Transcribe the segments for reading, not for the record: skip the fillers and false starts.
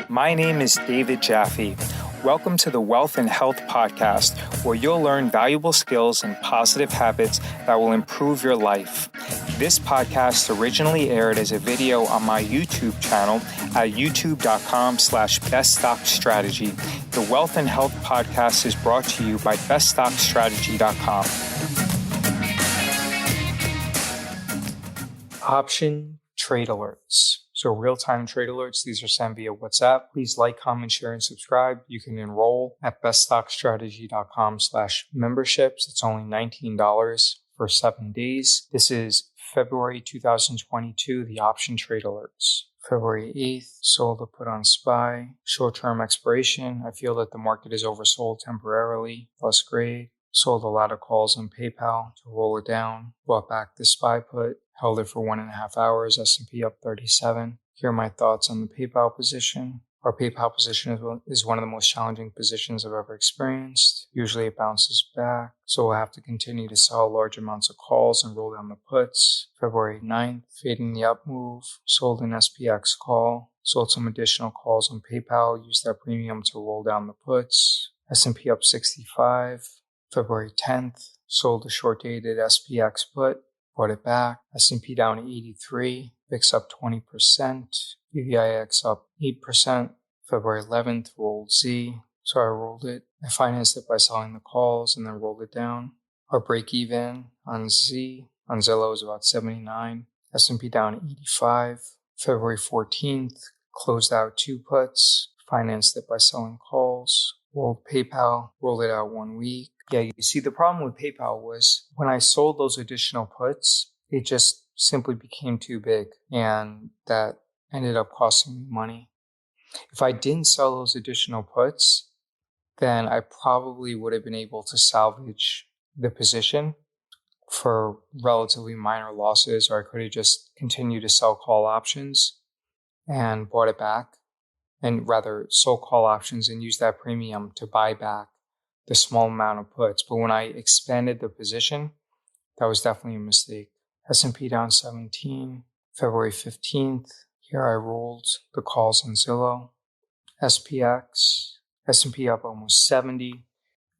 My name is David Jaffe. Welcome to the Wealth and Health Podcast, where you'll learn valuable skills and positive habits that will improve your life. This podcast originally aired as a video on my YouTube channel at youtube.com/beststockstrategy. The Wealth and Health Podcast is brought to you by beststockstrategy.com. Option trade alerts. So real-time trade alerts, these are sent via WhatsApp. Please like, comment, share, and subscribe. You can enroll at beststockstrategy.com/memberships. It's only $19 for 7 days. This is February 2022, the option trade alerts. February 8th, sold a put on SPY. Short-term expiration. I feel that the market is oversold temporarily, plus grade. Sold a lot of calls on PayPal to roll it down. Bought back the SPY put. Held it for 1.5 hours, S&P up 37. Here are my thoughts on the PayPal position. Our PayPal position is one of the most challenging positions I've ever experienced. Usually it bounces back, so we'll have to continue to sell large amounts of calls and roll down the puts. February 9th, fading the up move, sold an SPX call, sold some additional calls on PayPal, used that premium to roll down the puts. S&P up 65. February 10th, sold a short-dated SPX put. Brought it back. S&P down 83. VIX up 20%. VVIX up 8%. February 11th, rolled Z. So I rolled it. I financed it by selling the calls and then rolled it down. Our break even on Z, on Zillow, is about 79. S&P down 85. February 14th, closed out 2 puts. Financed it by selling calls. Rolled PayPal. Rolled it out 1 week. Yeah, you see, the problem with PayPal was when I sold those additional puts, it just simply became too big, and that ended up costing me money. If I didn't sell those additional puts, then I probably would have been able to salvage the position for relatively minor losses, or I could have just continued to sell call options and bought it back, and rather sold call options and used that premium to buy back the small amount of puts. But when I expanded the position, that was definitely a mistake. S&P down 17. February 15th, here I rolled the calls on Zillow. SPX, S&P up almost 70.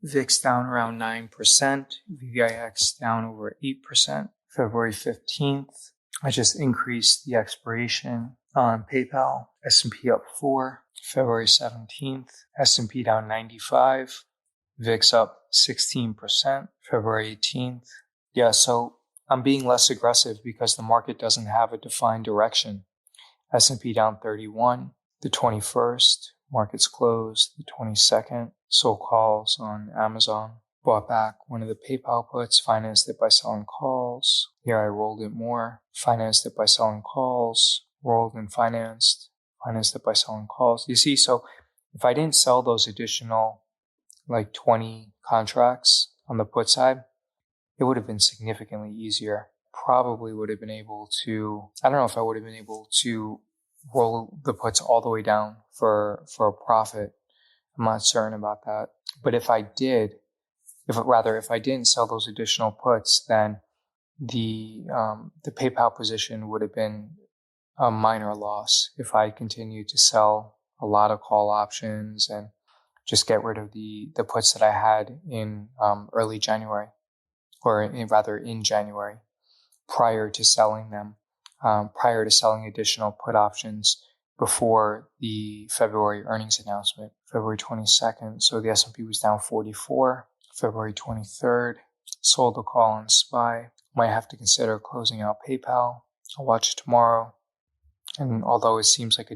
VIX down around 9%. VVIX down over 8%. February 15th, I just increased the expiration on PayPal. S&P up 4. February 17th, S&P down 95. VIX up 16%, February 18th. Yeah, so I'm being less aggressive because the market doesn't have a defined direction. S&P down 31, the 21st, markets closed, the 22nd, sold calls on Amazon, bought back one of the PayPal puts, financed it by selling calls. Here I rolled it more, financed it by selling calls, rolled and financed it by selling calls. You see, so if I didn't sell those additional 20 contracts on the put side, it would have been significantly easier. Probably would have been able to, I don't know if I would have been able to roll the puts all the way down for a profit. I'm not certain about that. But if I didn't sell those additional puts, then the PayPal position would have been a minor loss if I continued to sell a lot of call options and just get rid of the puts that I had in early January, or in January, prior to selling them, prior to selling additional put options before the February earnings announcement, February 22nd. So the S&P was down 44. February 23rd, sold a call on SPY. Might have to consider closing out PayPal. I'll watch it tomorrow. And although it seems like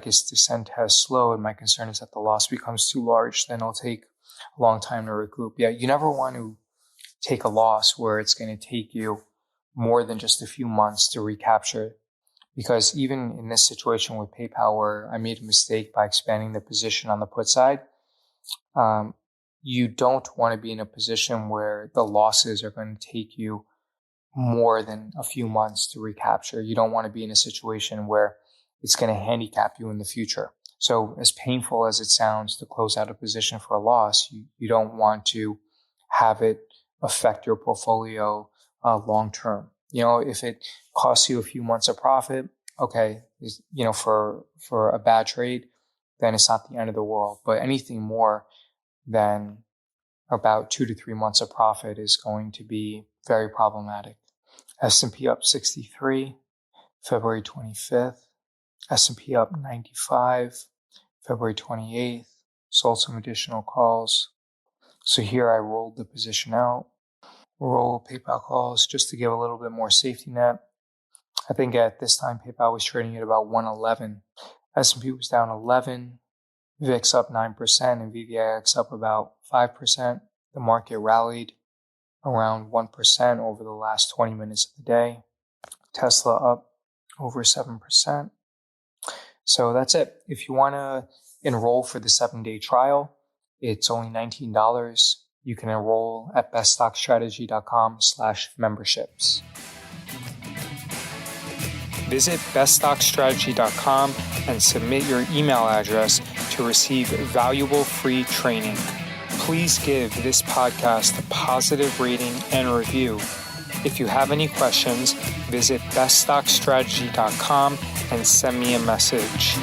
its descent has slowed, my concern is that the loss becomes too large, then it'll take a long time to recoup. Yeah, you never want to take a loss where it's going to take you more than just a few months to recapture. Because even in this situation with PayPal, where I made a mistake by expanding the position on the put side, you don't want to be in a position where the losses are going to take you more than a few months to recapture. You don't want to be in a situation where it's going to handicap you in the future. So as painful as it sounds to close out a position for a loss, you don't want to have it affect your portfolio long term. If it costs you a few months of profit, okay, for a bad trade, then it's not the end of the world. But anything more than about 2 to 3 months of profit is going to be very problematic. S&P up 63, February 25th. S&P up 95, February 28th. Sold some additional calls. So here I rolled the position out. Roll PayPal calls just to give a little bit more safety net. I think at this time PayPal was trading at about 111. S&P was down 11, VIX up 9%, and VVIX up about 5%. The market rallied around 1% over the last 20 minutes of the day. Tesla up over 7%. So that's it. If you want to enroll for the 7-day trial, it's only $19. You can enroll at beststockstrategy.com/memberships. Visit beststockstrategy.com and submit your email address to receive valuable free training. Please give this podcast a positive rating and review. If you have any questions, visit beststockstrategy.com and send me a message.